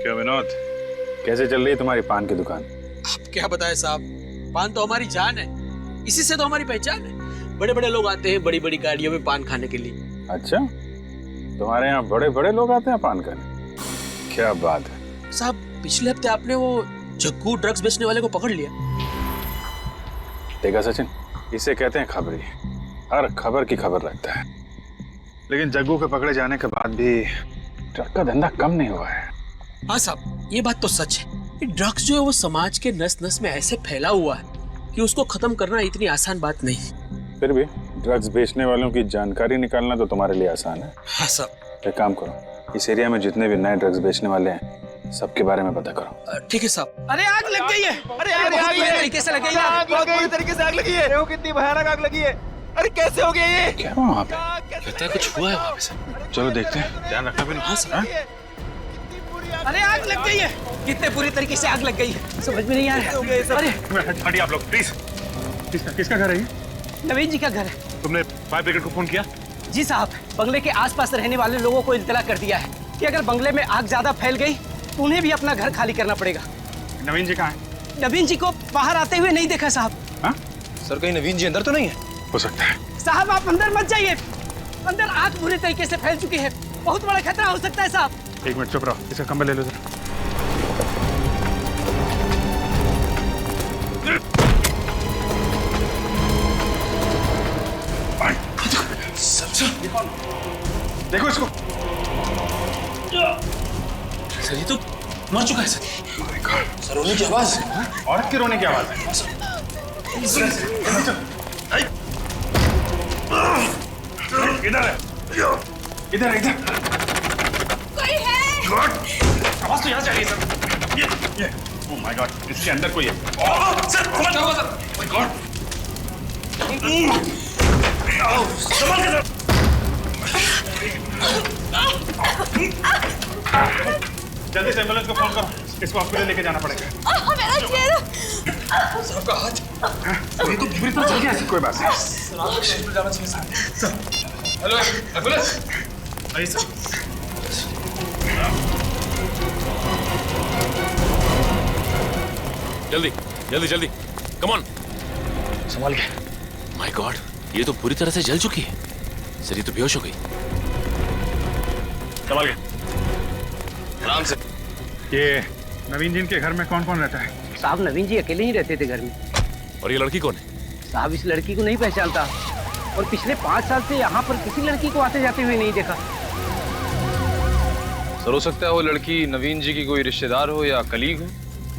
क्या विनोद, कैसे चल रही है तुम्हारी पान की दुकान? आप क्या बताएं साहब, पान तो हमारी जान है, इसी से तो हमारी पहचान है। बड़े बड़े लोग आते हैं बड़ी बड़ी गाड़ियों में पान खाने के लिए। अच्छा, तुम्हारे यहाँ बड़े बड़े लोग आते हैं पान खाने? क्या बात है साहब, पिछले हफ्ते आपने वो जग्गू ड्रग्स बेचने वाले को पकड़ लिया। देखा सचिन, इसे कहते हैं खबरी। हर खबर की खबर रखता है। लेकिन जग्गू के पकड़े जाने के बाद भी ट्रक का धंधा कम नहीं हुआ है। हाँ साहब, ये बात तो सच है। ये ड्रग्स जो है वो समाज के नस नस में ऐसे फैला हुआ है कि उसको खत्म करना इतनी आसान बात नहीं। फिर भी ड्रग्स बेचने वालों की जानकारी निकालना तो तुम्हारे लिए आसान है। हाँ साहब। एक काम करो, इस एरिया में जितने भी नए ड्रग्स बेचने वाले हैं सबके बारे में पता करो। ठीक है साहब। अरे आग लग गई है। अरे आग बुरी तरीके से लग गई है। बहुत बुरी तरीके से आग लगी है। देखो कितनी भयानक आग लगी है। अरे कैसे हो गया ये? क्या हुआ वहाँ पे? लगता है कुछ हुआ है वहाँ पे से। चलो देखते हैं, ध्यान रखना भी। हाँ सर। अरे आग लग गई है। कितने बुरी तरीके से आग लग गई है, समझ में नहीं आ रहा है। अरे हटिए आप लोग प्लीज। किसका घर है ये? नवीन जी का घर है। तुमने फायर ब्रिगेड को फोन किया? जी साहब, बंगले के आसपास रहने वाले लोगों को इत्तला कर दिया है कि अगर बंगले में आग ज्यादा फैल गई तो उन्हें भी अपना घर खाली करना पड़ेगा। नवीन जी कहाँ है? नवीन जी को बाहर आते हुए नहीं देखा साहब। हाँ? सर कहीं नवीन जी अंदर तो नहीं है? हो सकता है। साहब आप अंदर मत जाइए, अंदर आग बुरी तरीके से फैल चुकी है, बहुत बड़ा खतरा हो सकता है साहब। एक मिनट चुप रहो, इसका कंबल ले लो जरा। देखो इसको। सर ये तो मर चुका है सर। सर रोने की आवाज। औरत के रोने की आवाज है। इधर है, इधर इधर। कोई है? आवाज तो यहाँ से आ रही है सर। ये ओह माय गॉड, इसके अंदर कोई है। सर क्या हुआ सर? My God. संभाल के सर। जल्दी से एम्बुलेंस को फोन करो, इसको हॉस्पिटल लेके जाना पड़ेगा। मेरा चेहरा। सबका हाथ। ये तो पूरी तरह चल गया है। कोई बात नहीं। सर आप हॉस्पिटल जाना चाहिए सर। Hello ambulance. आइए सर। जल्दी जल्दी जल्दी, कम ऑन। संभाल के। माय गॉड, ये तो पूरी तरह से जल चुकी है। सर ये तो बेहोश हो गई। संभाल के। आराम से। ये नवीन जी के घर में कौन कौन रहता है? साहब नवीन जी अकेले ही रहते थे घर में। और ये लड़की कौन है? साहब इस लड़की को नहीं पहचानता और पिछले 5 साल से यहाँ पर किसी लड़की को आते जाते हुए नहीं देखा। सर हो सकता है वो लड़की नवीन जी की कोई रिश्तेदार हो या कलीग हो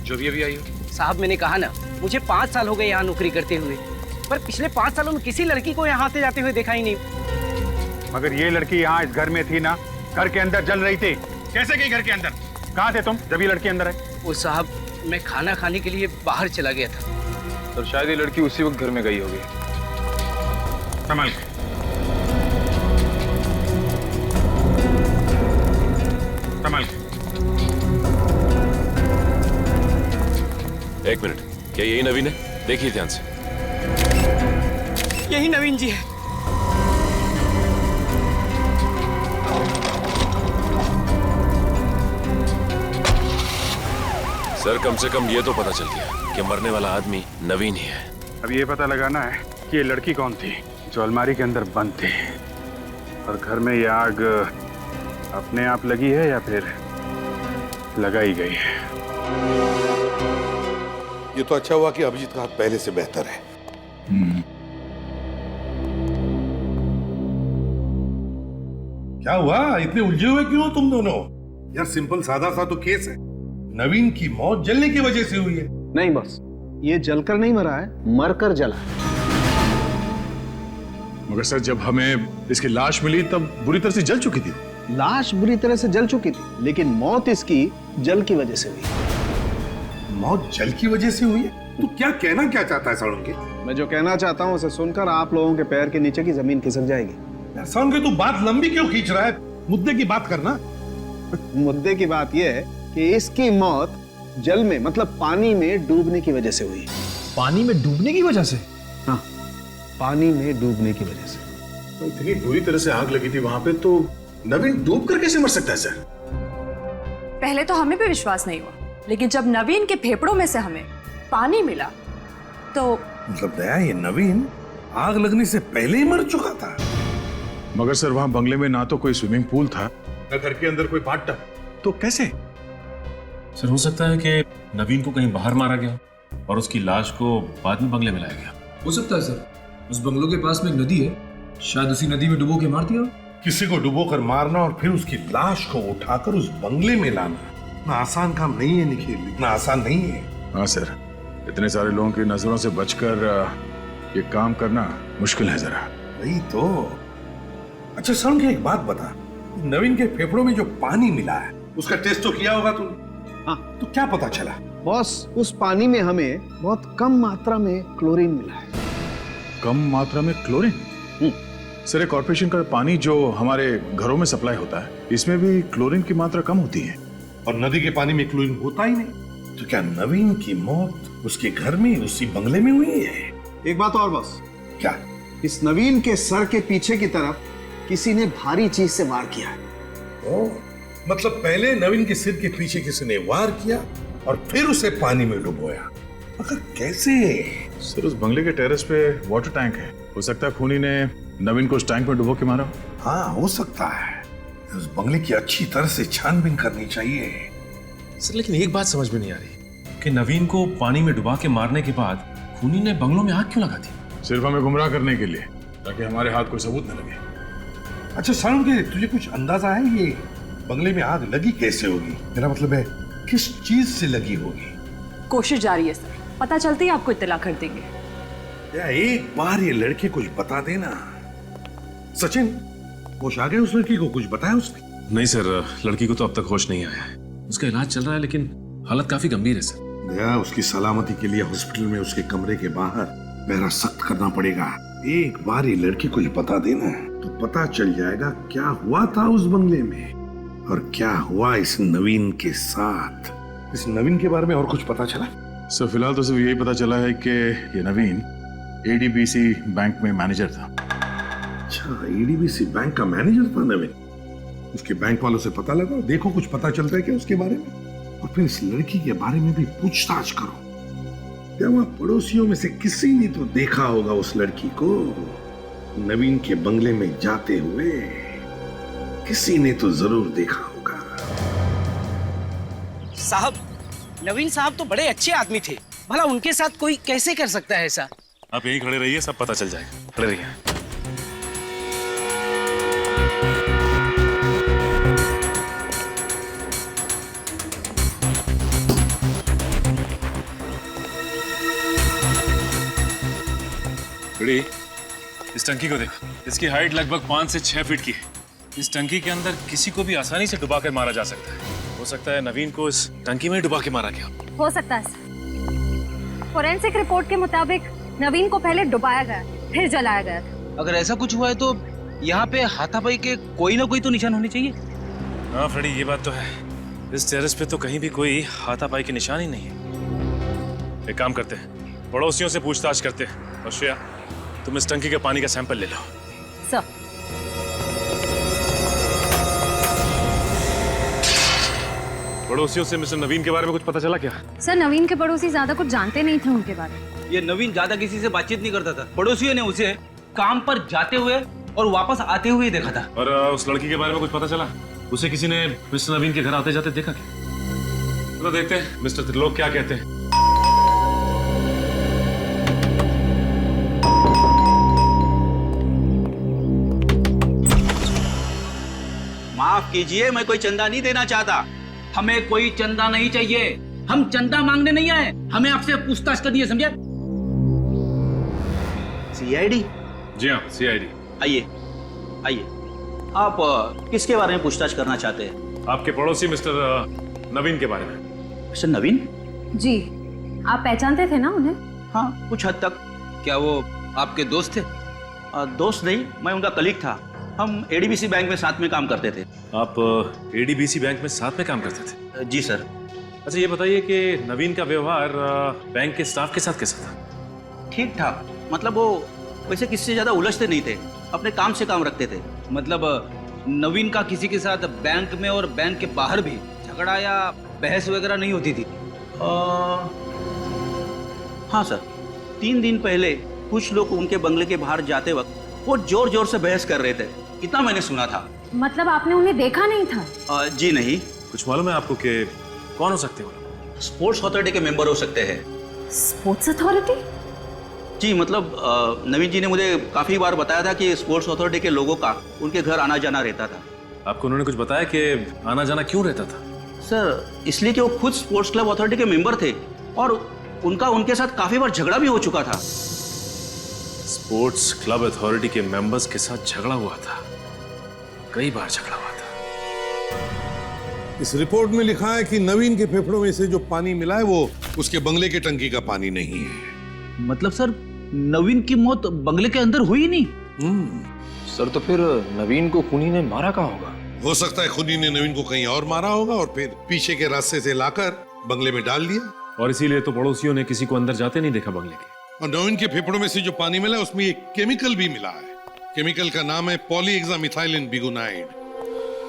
जो भी अभी आई हो। साहब मैंने कहा ना, मुझे 5 साल हो गए यहाँ नौकरी करते हुए, पर पिछले 5 सालों में किसी लड़की को यहाँ आते जाते हुए देखा ही नहीं। मगर ये लड़की यहाँ इस घर में थी ना, घर के अंदर जल रही थी। कैसे गई घर के अंदर? कहाँ थे तुम जब ये लड़की अंदर आई? वो साहब मैं खाना खाने के लिए बाहर चला गया था। सर शायद ये लड़की उसी वक्त घर में गई होगी। संभाल के। संभाल के। एक मिनट, क्या यही नवीन है? देखिए ध्यान से। यही नवीन जी है। सर कम से कम ये तो पता चल गया कि मरने वाला आदमी नवीन ही है। अब ये पता लगाना है कि ये लड़की कौन थी जो अलमारी के अंदर बंद थी, और घर में ये आग अपने आप लगी है या फिर लगाई गई है। ये तो अच्छा हुआ कि अभिजीत का हाथ पहले से बेहतर है। क्या हुआ, इतने उलझे हुए क्यों हो तुम दोनों? यार सिंपल सादा सा तो केस है। नवीन की मौत जलने की वजह से हुई है। नहीं बॉस, ये जलकर नहीं मरा है, मरकर जला है। मगर सर जब हमें इसकी लाश मिली तब बुरी तरह से जल चुकी थी। लाश बुरी तरह से जल चुकी थी, लेकिन मौत इसकी जल की वजह से हुई। मौत जल की वजह से हुई है? तो क्या कहना क्या चाहता है साळुंके? मैं जो कहना चाहता हूँ उसे सुनकर आप लोगों के पैर के नीचे की जमीन खिसक जाएगी। साळुंके तू बात लंबी क्यों खींच रहा है? मुद्दे की बात करना। मुद्दे की बात यह है कि इसकी मौत जल में मतलब पानी में डूबने की वजह से हुई। पानी में डूबने की वजह से? हाँ, पानी में डूबने की वजह से। तो इतनी बुरी तरह से आग लगी थी वहां पे, तो नवीन डूब कर कैसे मर सकता है सर? पहले तो हमें भी विश्वास नहीं हुआ, लेकिन जब नवीन के फेफड़ों में से हमें पानी मिला तो मतलब दया, ये नवीन आग लगने से पहले ही मर चुका था। मगर सर वहां बंगले में ना तो कोई स्विमिंग पूल था, न घर के अंदर कोई बाथटब, तो कैसे? सर हो सकता है कि नवीन को कहीं बाहर मारा गया और उसकी लाश को बाद में बंगले में लाया गया। हो सकता है सर, उस बंगलों के पास में एक नदी है, शायद उसी नदी में डुबो के मार दिया। किसी को डुबोकर मारना और फिर उसकी लाश को उठाकर उस बंगले में लाना इतना आसान काम नहीं है निखिल, इतना आसान नहीं है। हाँ सर, इतने सारे लोगों की नजरों से बचकर ये काम करना मुश्किल है जरा। वही तो। अच्छा सर, एक बात बता, नवीन के फेफड़ों में जो पानी मिला है उसका टेस्ट तो किया होगा तूने? हाँ। तो क्या पता चला? बॉस, उस पानी में हमें बहुत कम मात्रा में क्लोरीन मिला है। कम मात्रा में क्लोरीन? सर, एक कॉर्पोरेशन का पानी जो हमारे घरों में सप्लाई होता है, इसमें भी क्लोरीन की मात्रा कम होती है। और नदी के पानी में क्लोरीन होता ही नहीं। तो क्या नवीन की मौत उसके घर में उसी बंगले में हुई है? एक बात और बॉस। क्या? इस नवीन के सर के पीछे की तरफ किसी ने भारी चीज से वार किया है। ओ, मतलब पहले नवीन के सिर के पीछे किसी ने वार किया और फिर उसे पानी में डुबोया। मगर कैसे? सर, उस बंगले के टेरेस पे वाटर टैंक है, हो सकता है खूनी ने नवीन को उस टैंक में डुबो के मारा। हाँ, हो सकता है। उस बंगले की अच्छी तरह से छानबीन करनी चाहिए। सर लेकिन एक बात समझ में नहीं आ रही कि नवीन को पानी में डुबा के मारने के बाद खूनी ने बंगलों में आग क्यों लगा दी? सिर्फ हमें गुमराह करने के लिए, ताकि हमारे हाथ कोई सबूत न लगे। अच्छा सारुण, तुझे कुछ अंदाजा है ये बंगले में आग लगी कैसे होगी? मेरा मतलब है किस चीज से लगी होगी? कोशिश जारी है सर, पता चलते ही आपको इत्तला कर देंगे। या एक बार ये लड़के कुछ बता देना। सचिन, होश आ गए उस लड़की को? कुछ बताया उसने? नहीं सर, लड़की को तो अब तक होश नहीं आया है। उसका इलाज चल रहा है लेकिन हालत काफी गंभीर है सर। दया, उसकी सलामती के लिए हॉस्पिटल में उसके कमरे के बाहर पहरा सख्त करना पड़ेगा। एक बार ये लड़की कुछ बता देना तो पता चल जाएगा क्या हुआ था उस बंगले में और क्या हुआ इस नवीन के साथ। इस नवीन के बारे में और कुछ पता चला? सर फिलहाल तो सिर्फ यही पता चला है कि ये नवीन एडीबीसी बैंक में मैनेजर था। अच्छा, एडीबीसी बैंक का मैनेजर था नवीन। उसके बैंक वालों से पता लगा, देखो कुछ पता चलता है क्या उसके बारे में, और फिर इस लड़की के बारे में भी पूछताछ करो। क्या वहां पड़ोसियों में से किसी ने तो देखा होगा उस लड़की को नवीन के बंगले में जाते हुए? किसी ने तो जरूर देखा होगा। साहब, नवीन साहब तो बड़े अच्छे आदमी थे, भला उनके साथ कोई कैसे कर सकता है ऐसा? आप यहीं खड़े रहिए, सब पता चल जाएगा। खड़े रहिए। बड़ी, इस टंकी को देखो, इसकी हाइट लगभग 5 से 6 फीट की है। इस टंकी के अंदर किसी को भी आसानी से डुबा कर मारा जा सकता है। हो सकता है नवीन को इस टंकी में ही डुबा के मारा गया। हो सकता है सर। फोरेंसिक रिपोर्ट के मुताबिक नवीन को पहले डुबाया गया, फिर जलाया गया था। अगर ऐसा कुछ हुआ है तो यहाँ पे हाथापाई के कोई ना कोई तो निशान होने चाहिए। हाँ फ्रेडी, ये बात तो है। इस टेरेस पे तो कहीं भी कोई हाथापाई के निशान ही नहीं है। एक काम करते हैं, पड़ोसियों से पूछताछ करते हैं। और श्रेया, तुम इस टंकी के पानी का सैंपल ले लो। सर, पड़ोसियों से मिस्टर नवीन के बारे में कुछ पता चला क्या? सर नवीन के पड़ोसी ज्यादा कुछ जानते नहीं थे उनके बारे में। ये नवीन ज्यादा किसी से बातचीत नहीं करता था। पड़ोसियों ने उसे काम पर जाते हुए और वापस आते हुए देखा था। और उस लड़की के बारे में कुछ पता चला? उसे किसी ने मिस्टर नवीन के घर आते जाते देखा क्या? तो देखते हैं मिस्टर त्रिलोक क्या कहते हैं। माफ कीजिए, मैं कोई चंदा नहीं देना चाहता। हमें कोई चंदा नहीं चाहिए। हम चंदा मांगने नहीं आए, हमें आपसे पूछताछ करनी है, समझे? सीआईडी? जी हाँ, सीआईडी। आइए आइए। आप किसके बारे में पूछताछ करना चाहते हैं? आपके पड़ोसी मिस्टर नवीन के बारे में। मिस्टर नवीन? जी, आप पहचानते थे ना उन्हें? हाँ, कुछ हद तक। क्या वो आपके दोस्त थे? दोस्त नहीं, मैं उनका कलीग था। हम एडीबीसी बैंक में साथ में काम करते थे। आप एडीबीसी बैंक में साथ में काम करते थे? जी सर। अच्छा ये बताइए कि नवीन का व्यवहार बैंक के स्टाफ के साथ कैसा था? ठीक ठाक, मतलब वो वैसे किसी से ज्यादा उलझते नहीं थे, अपने काम से काम रखते थे। मतलब नवीन का किसी के साथ बैंक में और बैंक के बाहर भी झगड़ा या बहस वगैरह नहीं होती थी? हाँ सर, 3 दिन पहले कुछ लोग उनके बंगले के बाहर जाते वक्त वो जोर जोर से बहस कर रहे थे, इतना मैंने सुना था। मतलब आपने उन्हें देखा नहीं था? जी नहीं। कुछ मालूम है आपको कि कौन हो सकते हो? स्पोर्ट्स अथॉरिटी के मेंबर हो सकते हैं। Sports authority? जी मतलब नवीन जी ने मुझे काफी बार बताया था कि स्पोर्ट्स अथॉरिटी के लोगों का उनके घर आना जाना रहता था। आपको उन्होंने कुछ बताया कि आना जाना क्यों रहता था? सर इसलिए कि वो खुद स्पोर्ट्स क्लब अथॉरिटी के मेंबर थे और उनका उनके साथ काफी बार झगड़ा भी हो चुका था। स्पोर्ट्स क्लब अथॉरिटी के मेंबर्स के साथ झगड़ा हुआ था, कई बार झगड़ा हुआ था। इस रिपोर्ट में लिखा है कि नवीन के फेफड़ों में से जो पानी मिला है वो उसके बंगले के टंकी का पानी नहीं है। मतलब सर नवीन की मौत बंगले के अंदर हुई नहीं? सर तो फिर नवीन को खूनी ने मारा कहाँ होगा? हो सकता है खुदी ने नवीन को कहीं और मारा होगा और फिर पीछे के रास्ते से लाकर बंगले में डाल दिया। और इसीलिए तो पड़ोसियों ने किसी को अंदर जाते नहीं देखा बंगले के। और नवीन के फेफड़ों में से जो पानी मिला उसमें एक केमिकल भी मिला है। केमिकल का नाम है पॉलीहेक्सामिथाइलिन बिगोनाइड।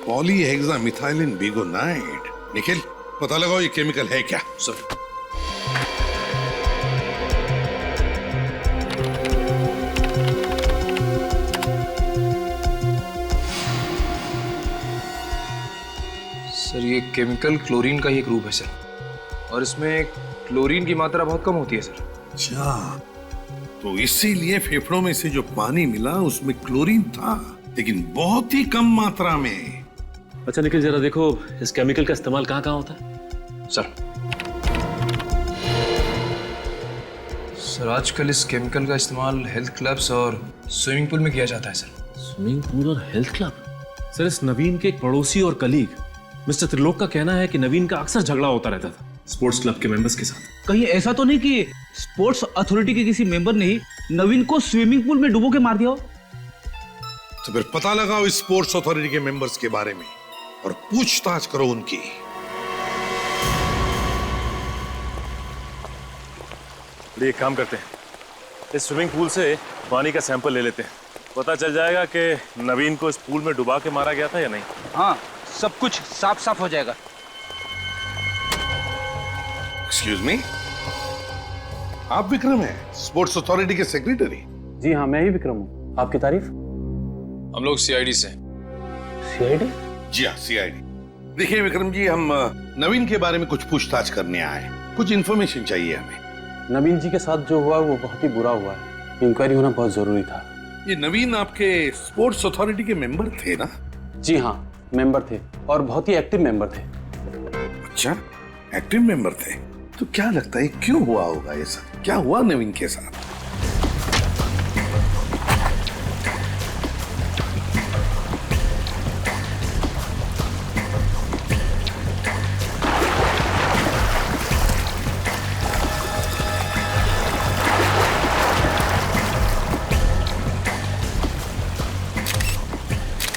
पॉलीहेक्सामिथाइलिन बिगोनाइड। निखिल पता लगाओ ये केमिकल है क्या? सर ये केमिकल क्लोरीन का ही एक रूप है सर, और इसमें क्लोरीन की मात्रा बहुत कम होती है सर। अच्छा, तो इसीलिए फेफड़ों में से जो पानी मिला उसमें क्लोरीन था, लेकिन बहुत ही कम मात्रा में। अच्छा निखिल जरा देखो इस केमिकल का इस्तेमाल कहाँ कहाँ होता है? सर आजकल इस केमिकल का इस्तेमाल हेल्थ क्लब्स और स्विमिंग पूल में किया जाता है सर। स्विमिंग पूल और हेल्थ क्लब? सर इस नवीन के एक पड़ोसी और कलीग मिस्टर त्रिलोक का कहना है कि नवीन का अक्सर झगड़ा होता रहता था स्पोर्ट्स क्लब के मेंबर्स के साथ। कहीं ऐसा तो नहीं कि स्पोर्ट्स अथॉरिटी के किसी मेंबर ने ही नवीन को स्विमिंग पूल में डुबो के मार दिया हो? तो फिर पता लगाओ इस स्पोर्ट्स अथॉरिटी के मेंबर्स के बारे में और पूछताछ करो उनकी। एक काम करते हैं, इस स्विमिंग पूल से पानी का सैंपल ले लेते हैं, पता चल जाएगा कि नवीन को इस पूल में डुबा के मारा गया था या नहीं। हाँ, सब कुछ साफ साफ हो जाएगा। एक्सक्यूज मी, आप विक्रम हैं, स्पोर्ट्स अथॉरिटी के सेक्रेटरी? जी हाँ, मैं ही विक्रम हूँ। आपकी तारीफ? हम लोग सीआईडी से। सीआईडी? जी हाँ, सीआईडी। देखिए विक्रम जी, हम नवीन के बारे में कुछ पूछताछ करने आए, कुछ इन्फॉर्मेशन चाहिए हमें। नवीन जी के साथ जो हुआ वो बहुत ही बुरा हुआ है, इंक्वायरी होना बहुत जरूरी था। ये नवीन आपके स्पोर्ट्स अथॉरिटी के मेंबर थे ना? जी हाँ, मेंबर थे और बहुत ही एक्टिव मेंबर थे। अच्छा, एक्टिव मेंबर थे। तो क्या लगता है क्यों हुआ होगा ये सब? क्या हुआ नवीन के साथ?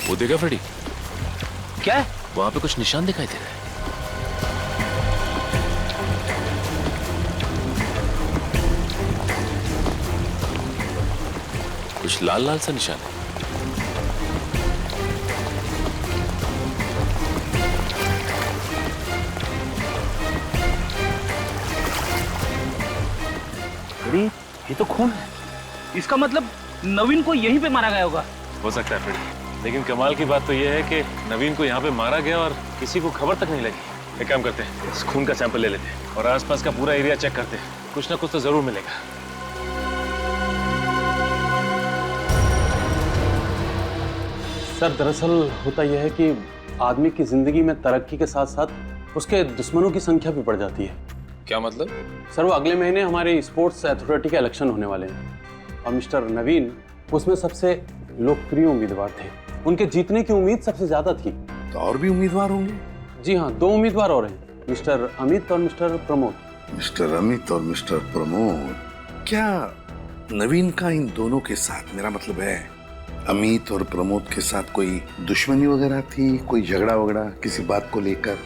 वो देखा फ्रेडी? क्या है? वहां पे कुछ निशान दिखाई दे रहा है। कुछ लाल लाल सा निशान है। फ्रेडी, ये तो खून है। इसका मतलब नवीन को यहीं पे मारा गया होगा। हो सकता है फ्रेडी, लेकिन कमाल की बात तो यह है कि नवीन को यहाँ पे मारा गया और किसी को खबर तक नहीं लगी। एक काम करते हैं, इस खून का सैंपल ले लेते हैं और आसपास का पूरा एरिया चेक करते हैं, कुछ ना कुछ तो जरूर मिलेगा। सर दरअसल होता यह है कि आदमी की जिंदगी में तरक्की के साथ साथ उसके दुश्मनों की संख्या भी बढ़ जाती है। क्या मतलब? सर वो अगले महीने हमारे स्पोर्ट्स अथॉरिटी के इलेक्शन होने वाले हैं और मिस्टर नवीन उसमें सबसे लोकप्रिय उम्मीदवार थे। उनके जीतने की उम्मीद सबसे ज्यादा थी। तो और भी उम्मीदवार होंगे? जी हाँ, 2 उम्मीदवार और हैं, मिस्टर अमित और मिस्टर प्रमोद। मिस्टर अमित और मिस्टर प्रमोद। क्या नवीन का इन दोनों के साथ, मेरा मतलब है अमित और प्रमोद के साथ कोई दुश्मनी वगैरह थी, कोई झगड़ा वगैरह किसी बात को लेकर,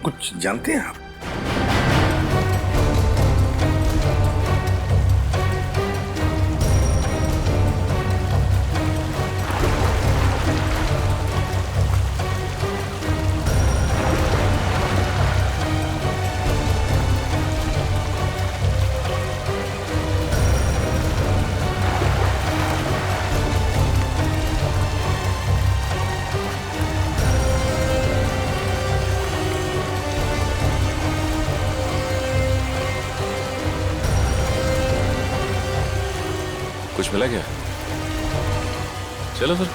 कुछ जानते हैं आप? कुछ मिला क्या? चलो फिर।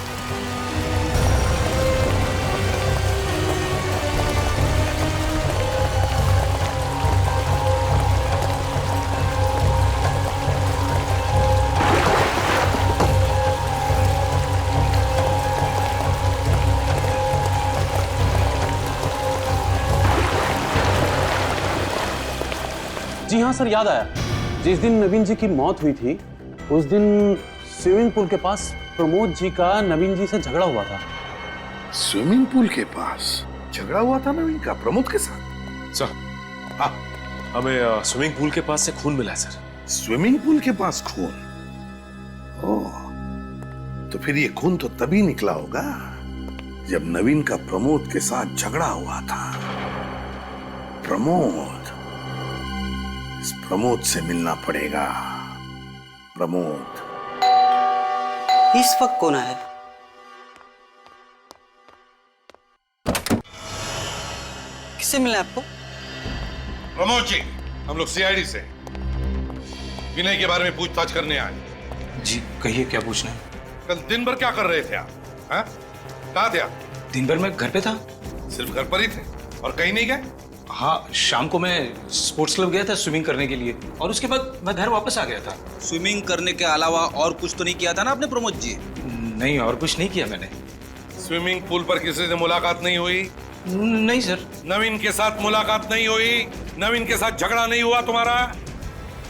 जी हाँ सर, याद आया। जिस दिन नवीन जी की मौत हुई थी उस दिन स्विमिंग पूल के पास प्रमोद जी का नवीन जी से झगड़ा हुआ था। स्विमिंग पूल के पास झगड़ा हुआ था नवीन का प्रमोद के साथ? सर, हाँ, हमें स्विमिंग पूल के पास से खून मिला है सर। स्विमिंग पूल के पास खून? ओह, तो फिर ये खून तो तभी निकला होगा जब नवीन का प्रमोद के साथ झगड़ा हुआ था। प्रमोद, इस प्रमोद से मिलना पड़ेगा। प्रमोद। इस वक्त कौन है? किससे मिला आपको? प्रमोद जी, हम लोग सीआईडी से विनय के बारे में पूछताछ करने आए। जी कहिए, क्या पूछना है? कल दिन भर क्या कर रहे थे आप? हाँ? कहाँ थे आप? दिन भर मैं घर पे था। सिर्फ घर पर ही थे और कहीं नहीं गए? हाँ, शाम को मैं स्पोर्ट्स क्लब गया था स्विमिंग करने के लिए और उसके बाद मैं घर वापस आ गया था। स्विमिंग करने के अलावा और कुछ तो नहीं किया था ना आपने प्रमोद जी? नहीं, और कुछ नहीं किया मैंने। स्विमिंग पूल पर किसी से मुलाकात नहीं हुई? नहीं सर। नवीन के साथ मुलाकात नहीं हुई? नवीन के साथ झगड़ा नहीं हुआ तुम्हारा?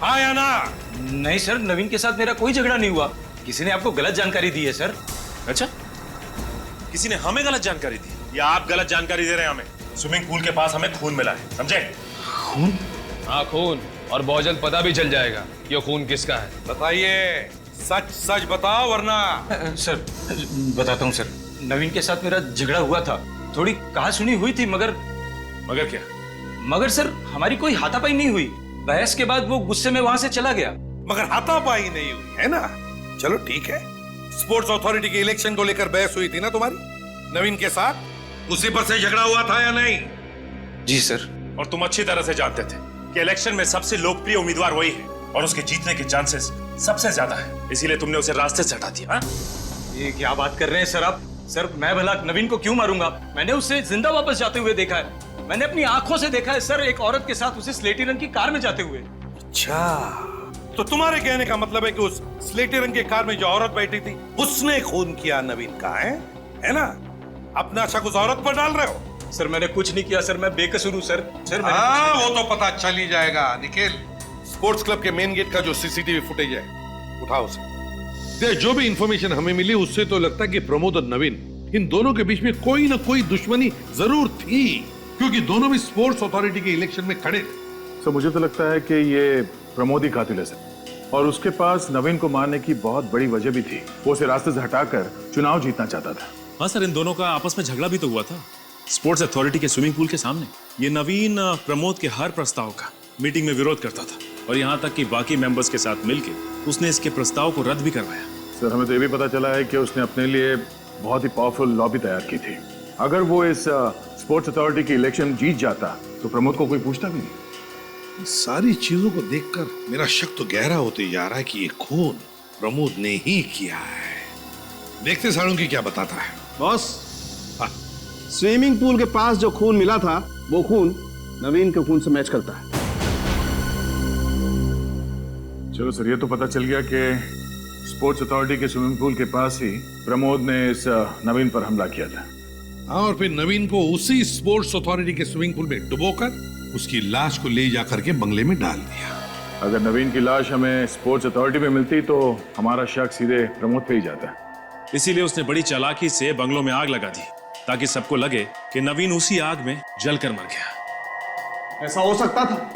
हाँ या ना? नहीं सर, नवीन के साथ मेरा कोई झगड़ा नहीं हुआ। किसी ने आपको गलत जानकारी दी है सर। अच्छा, किसी ने हमें गलत जानकारी दी या आप गलत जानकारी दे रहे हैं हमें? स्विमिंग पूल के पास हमें खून मिला है, समझे? खून? हाँ खून, और बहुत जल्द पता भी चल जाएगा कि खून किसका है। बताइए, सच सच बताओ वरना। सर बताता हूँ सर, नवीन के साथ मेरा झगड़ा हुआ था। थोड़ी कहा सुनी हुई थी मगर क्या? मगर सर हमारी कोई हाथापाई नहीं हुई। बहस के बाद वो गुस्से में वहां से चला गया। मगर हाथापाई नहीं हुई है ना? चलो ठीक है। स्पोर्ट्स अथॉरिटी के इलेक्शन को लेकर बहस हुई थी ना तुम्हारी नवीन के साथ? उसी पर से झगड़ा हुआ था या नहीं? जी सर। और तुम अच्छी तरह से जानते थे कि इलेक्शन में सबसे लोकप्रिय उम्मीदवार वही है और उसके जीतने के चांसेस सबसे ज्यादा है, इसीलिए तुमने उसे रास्ते से हटा दिया। ये क्या बात कर रहे हैं सर आप? सर मैं भला नवीन को क्यों मारूंगा? मैंने उसे जिंदा वापस जाते हुए देखा है। मैंने अपनी आंखों से देखा है सर, एक औरत के साथ उसे स्लेटी रंग की कार में जाते हुए। अच्छा, तो तुम्हारे कहने का मतलब है कि उस स्लेटी रंग की कार में जो औरत बैठी थी उसने खून किया नवीन का, है ना? अपना शक उस औरत पर डाल रहे हो? सर मैंने कुछ नहीं किया सर, मैं बेकसूर हूँ सर। सर हाँ, वो तो पता चल ही जाएगा। निखिल, स्पोर्ट्स क्लब के मेन गेट का जो सीसीटीवी फुटेज है उठाओ उसे। देख, जो भी इंफॉर्मेशन हमें मिली उससे तो लगता है कि प्रमोद और नवीन, इन दोनों के बीच में कोई ना कोई दुश्मनी जरूर थी, क्योंकि दोनों भी स्पोर्ट्स अथॉरिटी के इलेक्शन में खड़े थे। सर मुझे तो लगता है कि ये प्रमोद ही कातिल है सर, और उसके पास नवीन को मारने की बहुत बड़ी वजह भी थी। वो उसे रास्ते से हटाकर चुनाव जीतना चाहता था। हाँ सर, इन दोनों का आपस में झगड़ा भी तो हुआ था स्पोर्ट्स अथॉरिटी के स्विमिंग पूल के सामने। ये नवीन प्रमोद के हर प्रस्ताव का मीटिंग में विरोध करता था और यहाँ तक कि बाकी मेंबर्स के साथ मिलकर उसने इसके प्रस्ताव को रद्द भी करवाया। सर हमें तो ये भी पता चला है कि उसने अपने लिए बहुत ही पावरफुल लॉबी तैयार की थी। अगर वो इस स्पोर्ट्स अथॉरिटी की इलेक्शन जीत जाता तो प्रमोद को कोई पूछता भी नहीं। सारी चीजों को देखकर मेरा शक तो गहरा होते जा रहा है कि ये खून प्रमोद ने ही किया है। देखते सालुंकी क्या बताता है। बॉस, स्विमिंग पूल के पास जो खून मिला था वो खून नवीन के खून से मैच करता है। चलो सर, ये तो पता चल गया कि स्पोर्ट्स अथॉरिटी के स्विमिंग पूल के पास ही प्रमोद ने इस नवीन पर हमला किया था। हाँ, और फिर नवीन को उसी स्पोर्ट्स अथॉरिटी के स्विमिंग पूल में डुबोकर उसकी लाश को ले जाकर के बंगले में डाल दिया। अगर नवीन की लाश हमें स्पोर्ट्स अथॉरिटी में मिलती तो हमारा शक सीधे प्रमोद पे ही जाता। इसीलिए उसने बड़ी चालाकी से बंगलों में आग लगा दी ताकि सबको लगे कि नवीन उसी आग में जलकर मर गया। ऐसा हो सकता था,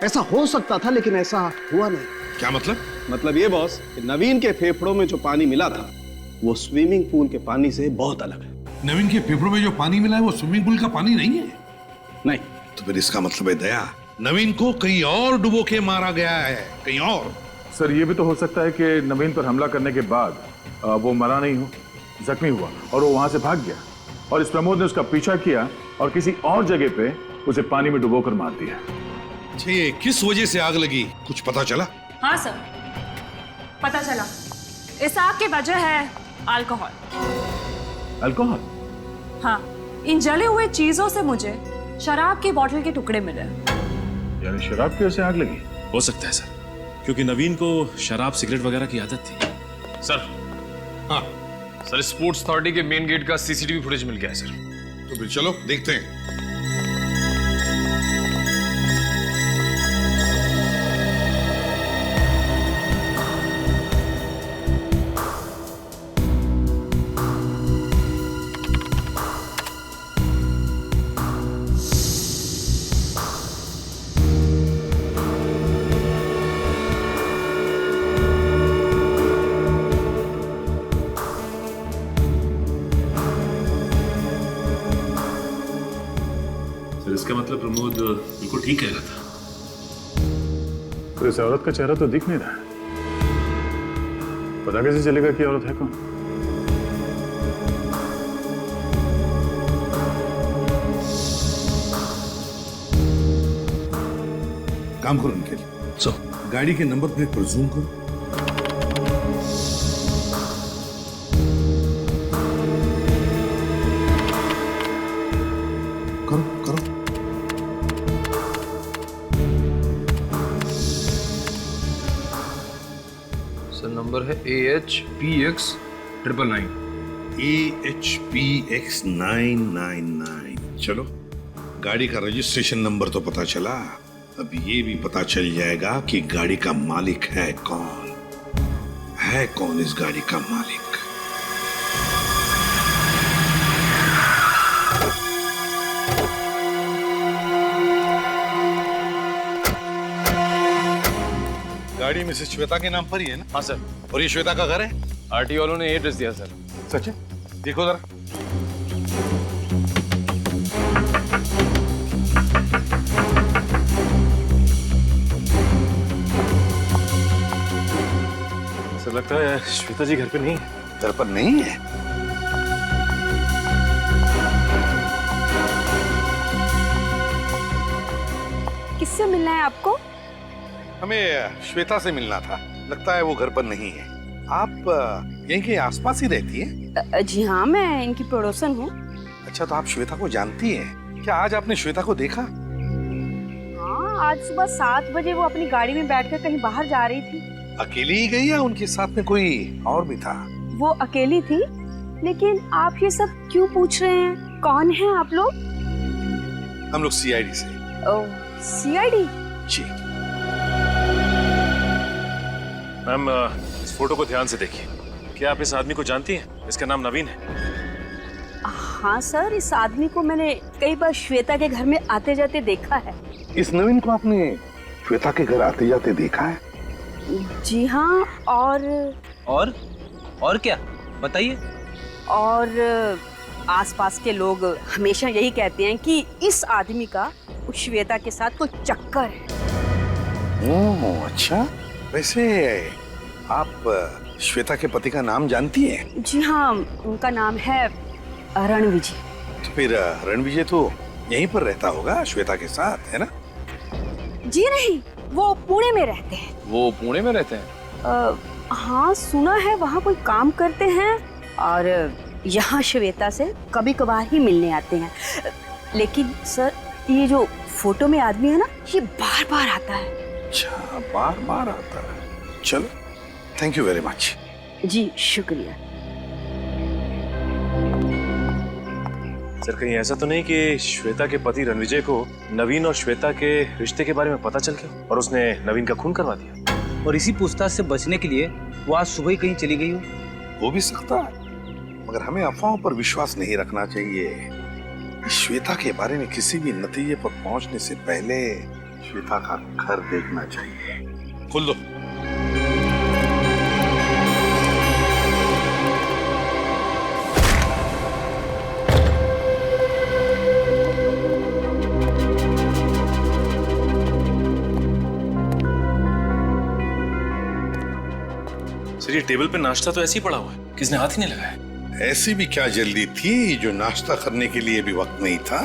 ऐसा हो सकता था, लेकिन ऐसा हुआ नहीं। क्या मतलब? मतलब ये बॉस कि नवीन के फेफड़ों में जो पानी मिला था वो स्विमिंग पूल के पानी से बहुत अलग है। नवीन के फेफड़ों में जो पानी मिला है वो स्विमिंग पूल का पानी नहीं है? नहीं। तो फिर इसका मतलब है दया, नवीन को कहीं और डुबो के मारा गया है, कहीं और। सर ये भी तो हो सकता है कि नवीन पर हमला करने के बाद वो मरा नहीं हो, जख्मी हुआ और वो वहां से भाग गया और इस प्रमोद ने उसका पीछा किया और किसी और जगह पे उसे पानी में डुबोकर मार दिया। ये किस वजह से आग लगी, कुछ पता चला? हाँ सर, पता चला। इस आग की वजह है अल्कोहल। अल्कोहल? हाँ, इन जले हुए चीजों से मुझे शराब की बोतल के टुकड़े मिले। यानी शराब की वजह से आग लगी? हो सकता है सर, क्योंकि नवीन को शराब सिगरेट वगैरह की आदत थी। सर, हाँ सर, स्पोर्ट्स अथॉरिटी के मेन गेट का सीसीटीवी फुटेज मिल गया है सर। तो फिर चलो देखते हैं। इसका मतलब प्रमोद बिल्कुल ठीक कह रहा था। तो इस औरत का चेहरा तो दिख नहीं रहा है, पता कैसे चलेगा कि औरत है कौन? काम करो निखिल, गाड़ी के नंबर प्लेट पर जूम करो। नंबर है AHPX999। AHPX999। चलो, गाड़ी का रजिस्ट्रेशन नंबर तो पता चला, अब ये भी पता चल जाएगा कि गाड़ी का मालिक है कौन इस गाड़ी का मालिक। गाड़ी मिसेस श्वेता के नाम पर ही है ना? हाँ सर। और ये श्वेता का घर है? आरटी वालों ने एड्रेस दिया सर। सच है? देखो जरा। सर लगता है श्वेता जी घर पे नहीं है। घर पर नहीं है? किससे मिलना है आपको? हमें श्वेता से मिलना था, लगता है वो घर पर नहीं है। आप यहीं के आसपास ही रहती हैं? जी हाँ, मैं इनकी पड़ोसन हूँ। अच्छा, तो आप श्वेता को जानती हैं? क्या आज आपने श्वेता को देखा? हाँ, आज सुबह 7 बजे वो अपनी गाड़ी में बैठकर कहीं बाहर जा रही थी। अकेली ही गई या उनके साथ में कोई और भी था? वो अकेली थी, लेकिन आप ये सब क्यों पूछ रहे हैं? कौन है आप लोग? हम लोग CID से। ओह, CID? जी। मैम, इस फोटो को ध्यान से देखिए। क्या आप इस आदमी को जानती हैं? इसका नाम नवीन है। हाँ सर, इस आदमी को मैंने कई बार श्वेता के घर में आते जाते देखा है। इस नवीन को आपने श्वेता के घर आते जाते देखा है? जी हाँ, और क्या बताइए? और आसपास के लोग हमेशा यही कहते हैं कि इस आदमी का उस श्वेता के साथ कोई चक्कर है। ओह अच्छा, वैसे आप श्वेता के पति का नाम जानती हैं? जी हाँ, उनका नाम है रणविजय। तो फिर रणविजय तो यहीं पर रहता होगा श्वेता के साथ, है ना? जी नहीं, वो पुणे में रहते हैं। वो पुणे में रहते हैं? हाँ, सुना है वहाँ कोई काम करते हैं और यहाँ श्वेता से कभी कभार ही मिलने आते हैं। लेकिन सर, ये जो फोटो में आदमी है ना, ये बार बार आता है। अच्छा, बार बार आता है। चलो, थैंक यू वेरी मच। जी शुक्रिया। सर, कहीं ऐसा तो नहीं कि श्वेता के पति रणविजय को नवीन और श्वेता के रिश्ते के बारे में पता चल गया और उसने नवीन का खून करवा दिया? और इसी पूछताछ से बचने के लिए वो आज सुबह ही कहीं चली गई हो? हो भी सकता है, मगर हमें अफवाहों पर विश्वास नहीं रखना चाहिए। श्वेता के बारे में किसी भी नतीजे पर पहुंचने से पहले श्वेता का घर देखना चाहिए। खोल दो। सर, ये टेबल पे नाश्ता तो ऐसे ही पड़ा हुआ है, किसने हाथ ही नहीं लगाया? ऐसी भी क्या जल्दी थी जो नाश्ता करने के लिए भी वक्त नहीं था?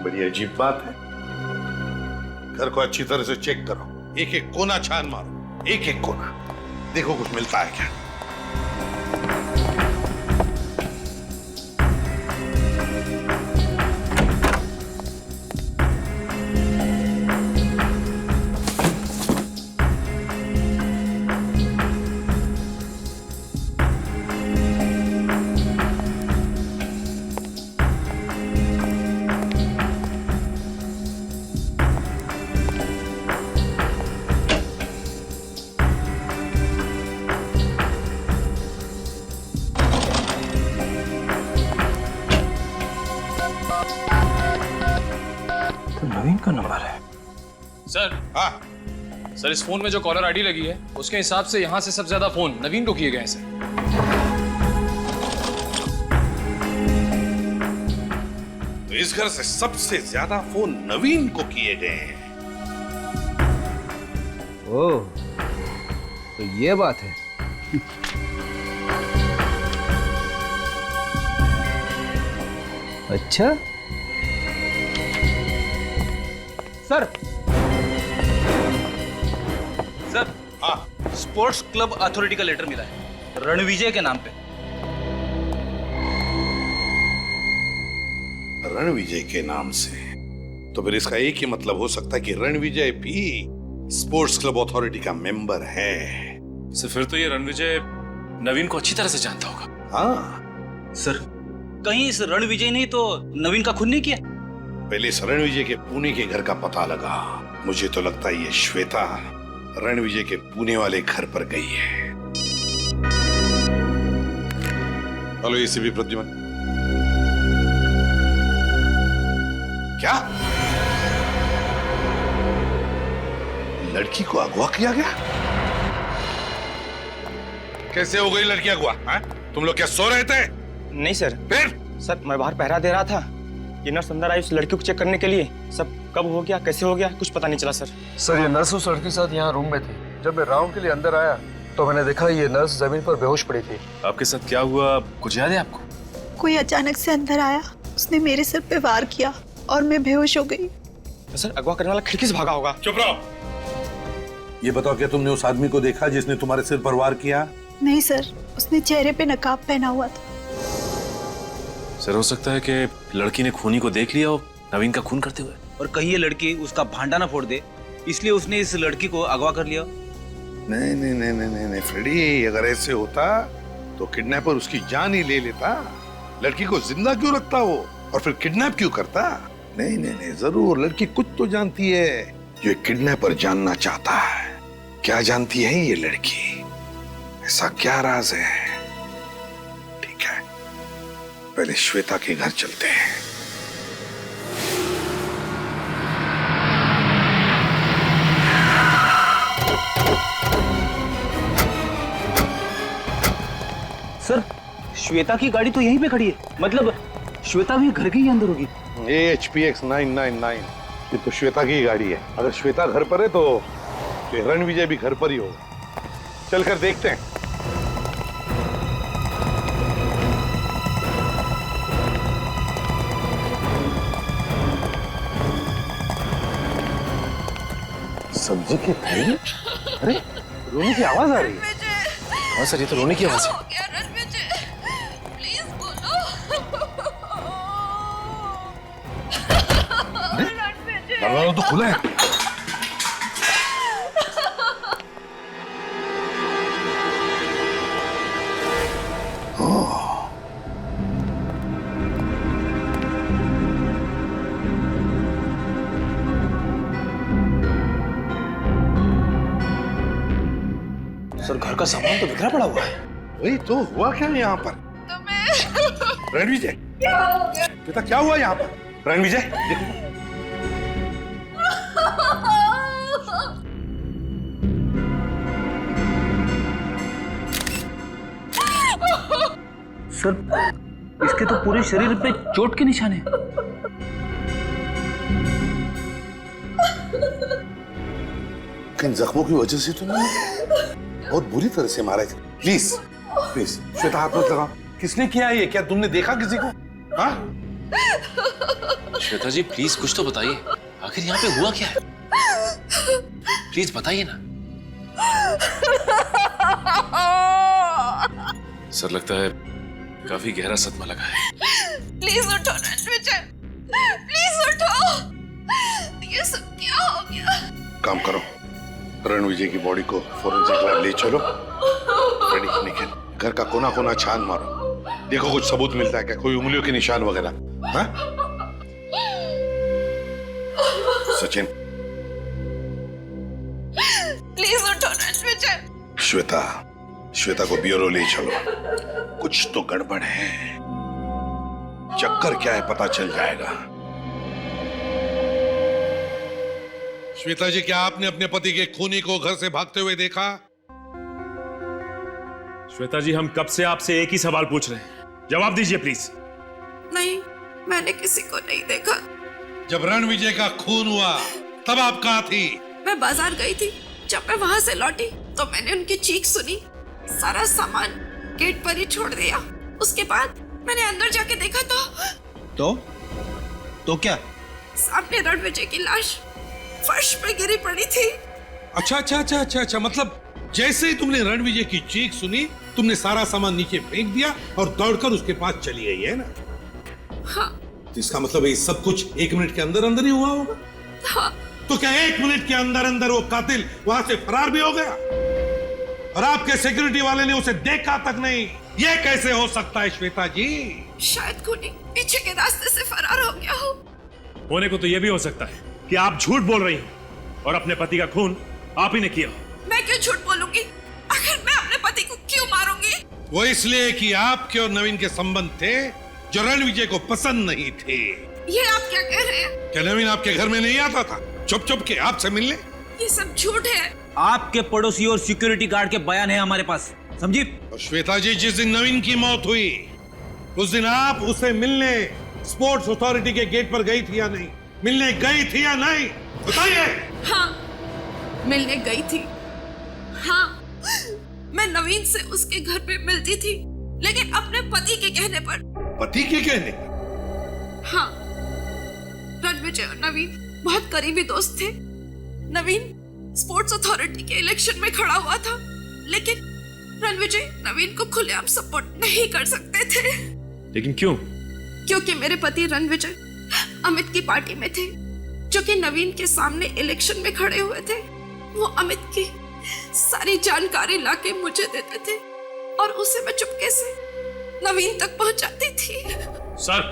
बड़ी अजीब बात है। घर को अच्छी तरह से चेक करो, एक एक कोना छान मारो, एक एक कोना, देखो कुछ मिलता है क्या। का नंबर है। सर हाँ सर, इस फोन में जो कॉलर आईडी लगी है उसके हिसाब से यहाँ से सबसे ज्यादा फोन नवीन को किए गए हैं सर। तो इस घर से सबसे ज्यादा फोन नवीन को किए गए हैं। ओह, तो ये बात है। अच्छा सर सर, हाँ स्पोर्ट्स क्लब अथॉरिटी का लेटर मिला है रणविजय के नाम पे। रणविजय के नाम से? तो फिर इसका एक ही मतलब हो सकता है कि रणविजय भी स्पोर्ट्स क्लब अथॉरिटी का मेंबर है। सर फिर तो ये रणविजय नवीन को अच्छी तरह से जानता होगा। हाँ सर, कहीं इस रणविजय ने तो नवीन का खून नहीं किया? पहले इस रणविजय के पुणे के घर का पता लगा। मुझे तो लगता है ये श्वेता रणविजय के पुणे वाले घर पर गई है। Hello ACP Pradyuman. क्या लड़की को अगवा किया गया? कैसे हो गई लड़की अगवा? तुम लोग क्या सो रहे थे? नहीं सर। फिर? सर मैं बाहर पहरा दे रहा था, ये नर्स अंदर आई उस लड़की को चेक करने के लिए। सब कब हो गया, कैसे हो गया, कुछ पता नहीं चला सर। सर ये नर्स उस लड़की के साथ यहाँ रूम में थी। जब मैं राउंड के लिए अंदर आया तो मैंने देखा ये नर्स जमीन पर बेहोश पड़ी थी। आपके साथ क्या हुआ कुछ याद है आपको? कोई अचानक से अंदर आया, उसने मेरे सिर पे वार किया और मैं बेहोश हो गई। तो सर अगवा करने वाला खिड़की से भागा होगा। चुप रहो। ये बताओ, क्या तुमने उस आदमी को देखा जिसने तुम्हारे सिर पर वार किया? नहीं सर, उसने चेहरे पे नकाब पहना हुआ था। सर हो सकता है कि लड़की ने खूनी को देख लिया और नवीन का खून करते हुए। और कहीं ये लड़की उसका भांडा ना फोड़ दे, इसलिए उसने इस लड़की को अगवा कर लिया। नहीं नहीं नहीं नहीं नहीं, नहीं फ्रेडी, अगर ऐसे होता तो किडनैपर उसकी जान ही ले लेता। लड़की को जिंदा क्यों रखता वो, और फिर किडनैप क्यों करता? नहीं नहीं नहीं, जरूर लड़की कुछ तो जानती है जो किडनैपर जानना चाहता है। क्या जानती है ये लड़की? ऐसा क्या राज है? ठीक है, पहले श्वेता के घर चलते हैं। सर, श्वेता की गाड़ी तो यहीं पे खड़ी है, मतलब श्वेता भी घर के ही अंदर होगी। HPX 999, ये तो श्वेता की गाड़ी है। अगर श्वेता घर पर है तो रणविजय भी घर पर ही होगा। चलकर देखते हैं। सब्जी की थैली? अरे रोने की आवाज आ रही है। हाँ सर, ये तो रोने की आवाज है। दरवाजा तो खुला है। सर घर का सामान तो बिखरा पड़ा हुआ है। वही तो, हुआ क्या है यहाँ पर? रणविजय, बेटा क्या हुआ यहाँ पर? रणविजय देखो। सर, इसके तो पूरे शरीर पे चोट के निशान हैं। किन जख्मों की वजह से तो नहीं, बहुत बुरी तरह से मारा है। प्लीज प्लीज श्वेता, हाथ मत लगाओ। किसने किया ये? क्या तुमने देखा किसी को? हाँ? श्वेता जी प्लीज कुछ तो बताइए, आखिर यहाँ पे हुआ क्या है? प्लीज बताइए ना। सर लगता है काफी गहरा सदमा लगा है। प्लीज उठो रणविजय, प्लीज उठो। ये सब क्या हो गया? काम करो, रणविजय की बॉडी को फोरेंसिक लैब ले चलो। रेडी, निखिल घर का कोना कोना छान मारो, देखो कुछ सबूत मिलता है क्या, कोई उंगलियों के निशान वगैरह। हाँ? सचिन, प्लीज उठो रणविजय। श्वेता, श्वेता को ब्यूरो ले चलो। कुछ तो गड़बड़ है, चक्कर क्या है पता चल जाएगा। श्वेता जी, क्या आपने अपने पति के खूनी को घर से भागते हुए देखा? श्वेता जी, हम कब से आपसे एक ही सवाल पूछ रहे हैं, जवाब दीजिए प्लीज। नहीं, मैंने किसी को नहीं देखा। जब रणविजय का खून हुआ तब आप कहाँ थी? मैं बाजार गई थी। जब मैं वहाँ से लौटी तो मैंने उनकी चीख सुनी। सारा सामान गेट पर ही छोड़ दिया। उसके बाद मैंने अंदर जाके देखा तो क्या? सामने रणविजय की लाश फर्श पे गिरी पड़ी थी। अच्छा, मतलब जैसे ही तुमने रणविजय की चीख सुनी, तुमने सारा सामान नीचे फेंक दिया और दौड़कर उसके पास चली गई, है ना? हाँ। तो इसका मतलब ये सब कुछ 1 मिनट के अंदर अंदर ही हुआ होगा? हाँ। तो क्या 1 मिनट के अंदर अंदर वो कातिल वहां से फरार भी हो गया और आपके सिक्योरिटी वाले ने उसे देखा तक नहीं? ये कैसे हो सकता है श्वेता जी? शायद खूनी पीछे के रास्ते से फरार हो गया हो। होने को तो यह भी हो सकता है कि आप झूठ बोल रही हो और अपने पति का खून आप ही ने किया हो। मैं क्यों झूठ बोलूंगी? आखिर मैं अपने पति को क्यों मारूंगी? वो इसलिए कि आपके और नवीन के संबंध थे जो रणविजय को पसंद नहीं थे। ये आप क्या कह रहे हैं? क्या नवीन आपके घर में नहीं आता था चुप के आपसे मिलने? ये सब झूठ है। आपके पड़ोसी और सिक्योरिटी गार्ड के बयान है हमारे पास, समझी? और श्वेता जी, जिस दिन नवीन की मौत हुई उस दिन आप उसे मिलने स्पोर्ट्स अथॉरिटी के गेट पर गई थी या नहीं? मिलने गई थी या नहीं, बताइए। हाँ, मिलने गई थी। हाँ, मैं नवीन से उसके घर पे मिलती थी, लेकिन अपने पति के कहने पर। पति के कहने? हाँ, रणविजय और नवीन बहुत करीबी दोस्त थे। नवीन स्पोर्ट्स अथॉरिटी के इलेक्शन में खड़ा हुआ था, लेकिन रणविजय नवीन को खुलेआम सपोर्ट नहीं कर सकते थे। लेकिन क्यों? क्योंकि मेरे पति रणविजय अमित की पार्टी में थे, जो कि नवीन के सामने इलेक्शन में खड़े हुए थे। वो अमित की सारी जानकारी लाके मुझे देते थे और उसे मैं चुपके से नवीन तक पहुंचाती थी। सर,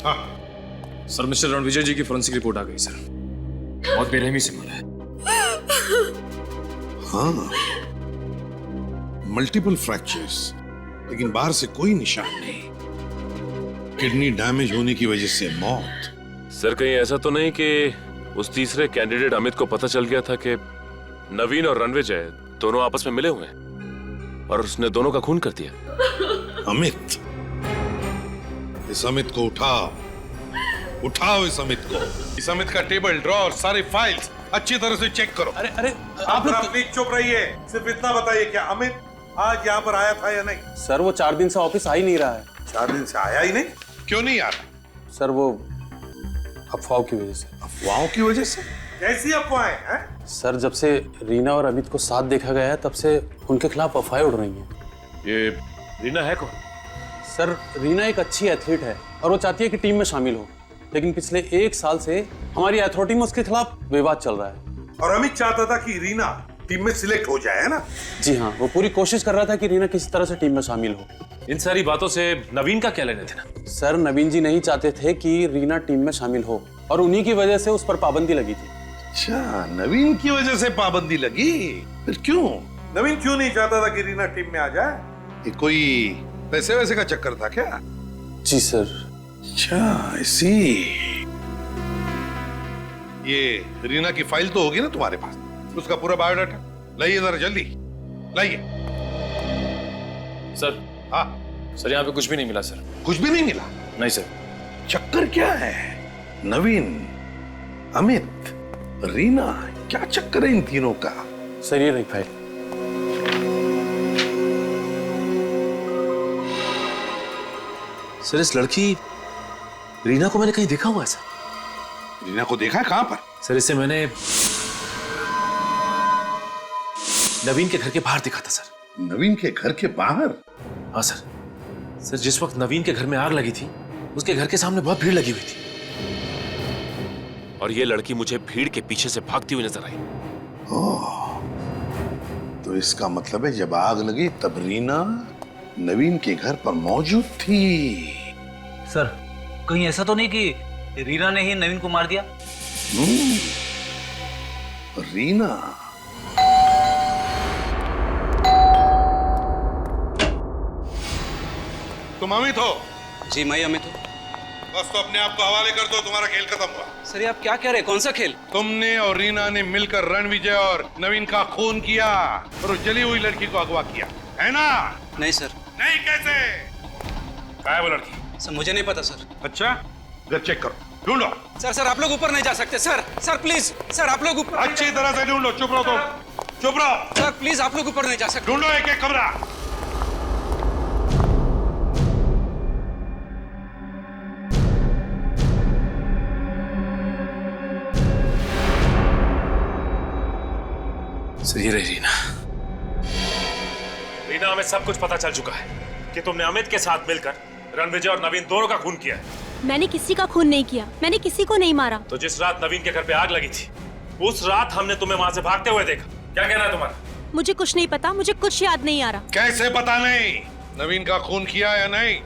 हाँ सर, मिस्टर रणविजय जी की फोरेंसिक रिपोर्ट आ गई सर। बहुत बेरहमी से मरा है। हाँ, मल्टीपल फ्रैक्चर्स, लेकिन बाहर से कोई निशान नहीं। किडनी डैमेज होने की वजह से मौत। सर, कहीं ऐसा तो नहीं कि उस तीसरे कैंडिडेट अमित को पता चल गया था कि नवीन और रणविजय दोनों आपस में मिले हुए हैं और उसने दोनों का खून कर दिया? अमित, इस अमित को उठाओ इस अमित को। इस अमित का टेबल, ड्रॉर, सारे फाइल्स अच्छी तरह से चेक करो। अरे आप प्लीज चुप रहिए। सिर्फ इतना बताइए, क्या अमित आज यहाँ पर आया था या नहीं? सर, वो 4 दिन से ऑफिस आ ही नहीं रहा है। 4 दिन से आया ही नहीं? क्यों नहीं आ रहा? सर, वो अफवाहों की वजह से। अफवाहों की वजह से? कैसी अफवाहें हैं? सर, जब से रीना और अमित को साथ देखा गया है, तब से उनके खिलाफ अफवाहें उड़ रही हैं। ये रीना है कौन? सर, रीना एक अच्छी एथलीट है और वो चाहती है कि टीम में शामिल हो, लेकिन पिछले 1 साल से हमारी अथॉरिटी में उसके खिलाफ विवाद चल रहा है। और अमित चाहता था कि रीना टीम में सिलेक्ट हो जाए, है ना? जी हाँ, वो पूरी कोशिश कर रहा था कि रीना किसी तरह से टीम में शामिल हो। इन सारी बातों से नवीन का क्या लेने देना? सर, नवीन जी नहीं चाहते थे कि रीना टीम में शामिल हो और उन्हीं की वजह से उस पर पाबंदी लगी थी। अच्छा, नवीन की वजह से पाबंदी लगी? फिर क्यों? नवीन क्यों नहीं चाहता था कि रीना टीम में आ जाए? ये कोई पैसे वैसे का चक्कर था क्या? जी सर। अच्छा, इसी। ये रीना की फाइल तो होगी ना तुम्हारे पास, उसका पूरा बायोडाटा लाइए जरा जल्दी लाइए। सर। हाँ सर, यहाँ पे कुछ भी नहीं मिला सर। कुछ भी नहीं मिला? नहीं सर। चक्कर क्या है? नवीन, अमित, रीना, क्या चक्कर है इन तीनों का? सर, ये रही फाइल। सर, इस लड़की रीना को मैंने कहीं देखा हुआ है सर। रीना को देखा है? कहां पर? सर, इसे मैंने नवीन के घर के बाहर देखा था सर। नवीन के घर के बाहर? हाँ सर। सर, जिस वक्त नवीन के घर में आग लगी थी, उसके घर के सामने बहुत भीड़ लगी हुई थी और ये लड़की मुझे भीड़ के पीछे से भागती हुई नजर आई। ओह, तो इसका मतलब है जब आग लगी तब रीना नवीन के घर पर मौजूद थी। सर, कहीं ऐसा तो नहीं कि रीना ने ही नवीन को मार दिया? रीना? तुम अमित हो? जी, मैं अमित हूँ। बस तो अपने आप को हवाले कर दो, तुम्हारा खेल खत्म हुआ। सर ये आप क्या कह रहे हैं? कौन सा खेल? तुमने और रीना ने मिलकर रणविजय और नवीन का खून किया और उस जली हुई लड़की को अगवा किया, है ना? नहीं सर। नहीं कैसे? कहाँ है वो लड़की? सर मुझे नहीं पता सर। अच्छा, इधर चेक करो, ढूंढो। सर आप लोग ऊपर नहीं जा सकते सर। सर प्लीज सर, आप लोग ऊपर अच्छी तरह से ढूंढो। चुप रहो तुम, चुप रहो। सर प्लीज आप लोग ऊपर नहीं जा सकते। ढूंढो एक एक कमरा। सही रही रीना। रीना, हमें सब कुछ पता चल चुका है कि तुमने अमित के साथ मिलकर रणविजय और नवीन दोनों का खून किया है। मैंने किसी का खून नहीं किया, मैंने किसी को नहीं मारा। तो जिस रात नवीन के घर पे आग लगी थी, उस रात हमने तुम्हें वहां से भागते हुए देखा। क्या कहना है तुम्हारा? मुझे कुछ नहीं पता, मुझे कुछ याद नहीं आ रहा। कैसे पता नहीं? नवीन का खून किया या नहीं?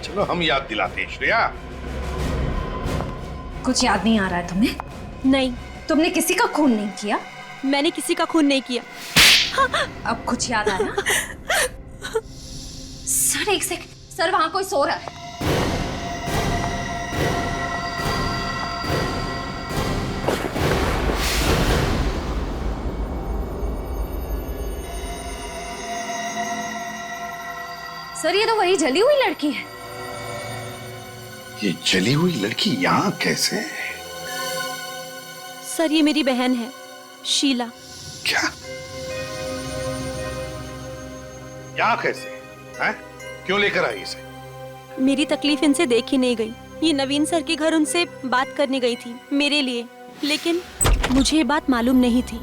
चलो हम याद दिलाते हैं। श्रेया, कुछ याद नहीं आ रहा है तुम्हें? नहीं। तुमने किसी का खून नहीं किया? मैंने किसी का खून नहीं किया। अब कुछ याद आया? सर एक सेकंड, सर वहां कोई सो रहा है। सर ये तो वही जली हुई लड़की है। ये जली हुई लड़की यहाँ कैसे? सर ये मेरी बहन है, शीला। क्या? यहाँ कैसे? हैं? क्यों लेकर आई इसे? मेरी तकलीफ इनसे देखी नहीं गई। ये नवीन सर के घर उनसे बात करने गई थी मेरे लिए, लेकिन मुझे ये बात मालूम नहीं थी।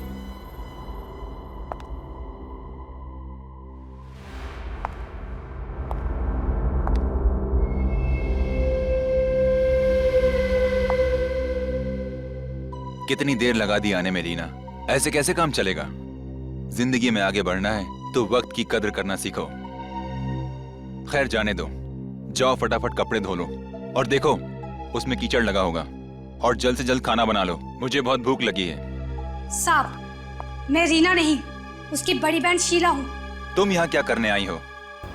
कितनी देर लगा दी आने में रीना? ऐसे कैसे काम चलेगा? जिंदगी में आगे बढ़ना है तो वक्त की कदर करना सीखो। खैर जाने दो, जाओ फटाफट कपड़े धो लो और देखो उसमें कीचड़ लगा होगा, और जल्द से जल्द खाना बना लो, मुझे बहुत भूख लगी है। साहब, मैं रीना नहीं, उसकी बड़ी बहन शीला हूँ। तुम यहाँ क्या करने आई हो?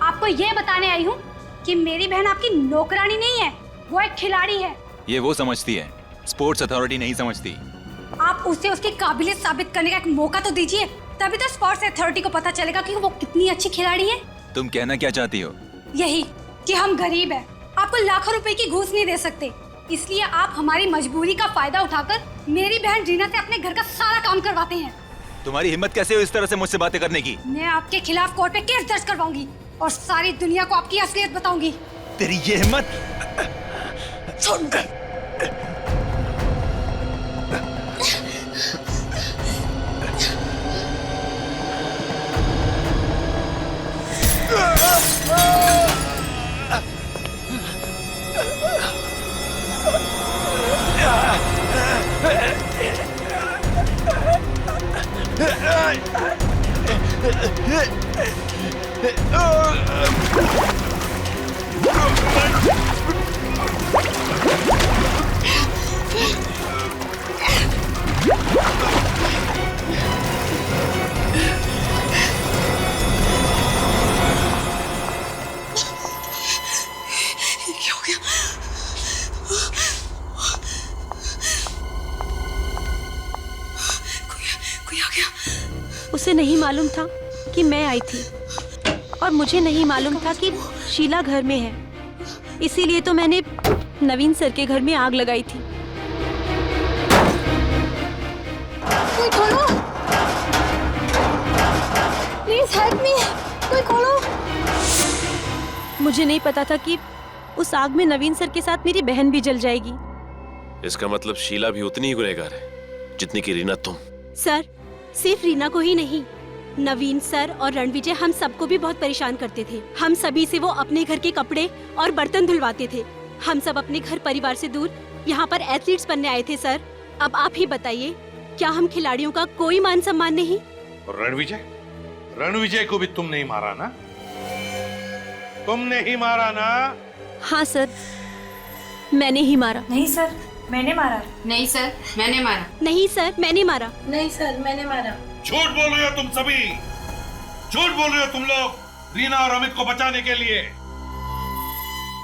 आपको ये बताने आई हूँ कि मेरी बहन आपकी नौकरानी नहीं है, वो एक खिलाड़ी है। ये वो समझती है, स्पोर्ट्स अथॉरिटी नहीं समझती। आप उसे उसकी काबिलियत साबित करने का एक मौका तो दीजिए, तभी तो स्पोर्ट्स अथॉरिटी को पता चलेगा कि वो कितनी अच्छी खिलाड़ी है। तुम कहना क्या चाहती हो? यही कि हम गरीब हैं, आपको लाखों रुपए की घूस नहीं दे सकते, इसलिए आप हमारी मजबूरी का फायदा उठाकर मेरी बहन रीना से अपने घर का सारा काम करवाते हैं। तुम्हारी हिम्मत कैसे हुई इस तरह से मुझसे बातें करने की? मैं आपके खिलाफ कोर्ट में केस दर्ज करवाऊंगी और सारी दुनिया को आपकी असलियत बताऊंगी। तेरी ये हिम्मत! उसे नहीं मालूम था कि मैं आई थी, और मुझे नहीं मालूम था कि शीला घर में है, इसीलिए तो मैंने नवीन सर के घर में आग लगाई थी। कोई खोलो, प्लीज हेल्प मी, कोई खोलो। मुझे नहीं पता था कि उस आग में नवीन सर के साथ मेरी बहन भी जल जाएगी। इसका मतलब शीला भी उतनी ही गुनहगार है जितनी की रीना तुम। सर सिर्फ रीना को ही नहीं, नवीन सर और रणविजय हम सबको भी बहुत परेशान करते थे। हम सभी से वो अपने घर के कपड़े और बर्तन धुलवाते थे। हम सब अपने घर परिवार से दूर यहाँ पर एथलीट्स बनने आए थे। सर अब आप ही बताइए, क्या हम खिलाड़ियों का कोई मान सम्मान नहीं? और रणविजय, रणविजय को भी तुम नहीं मारा ना? तुमने ही मारा ना? हाँ सर, मैंने ही मारा। नहीं सर, मैंने मारा। नहीं सर, मैंने मारा। नहीं सर, मैंने मारा। नहीं सर, मैंने मारा। झूठ बोल रहे हो तुम सभी, झूठ बोल रहे हो तुम लोग रीना और अमित को बचाने के लिए।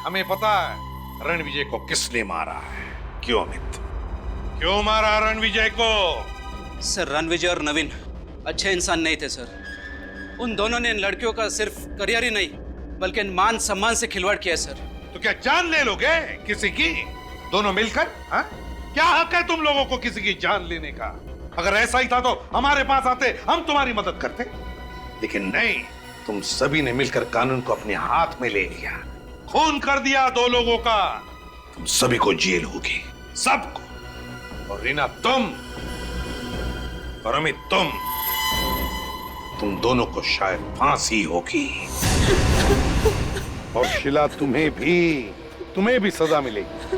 हमें पता है रणविजय को किसने मारा है। क्यों अमित, क्यों मारा रणविजय को? सर रणविजय और नवीन अच्छे इंसान नहीं थे सर। उन दोनों ने इन लड़कियों का सिर्फ करियर ही नहीं बल्कि मान सम्मान से खिलवाड़ किया सर। तो क्या जान ले लोगे किसी की, दोनों मिलकर? हा? क्या हक है तुम लोगों को किसी की जान लेने का? अगर ऐसा ही था तो हमारे पास आते, हम तुम्हारी मदद करते। लेकिन नहीं, तुम सभी ने मिलकर कानून को अपने हाथ में ले लिया, खून कर दिया 2 लोगों का। तुम सभी को जेल होगी, सबको। और रीना तुम और अमित तुम दोनों को शायद फांसी होगी। और शिला तुम्हें भी सजा मिलेगी।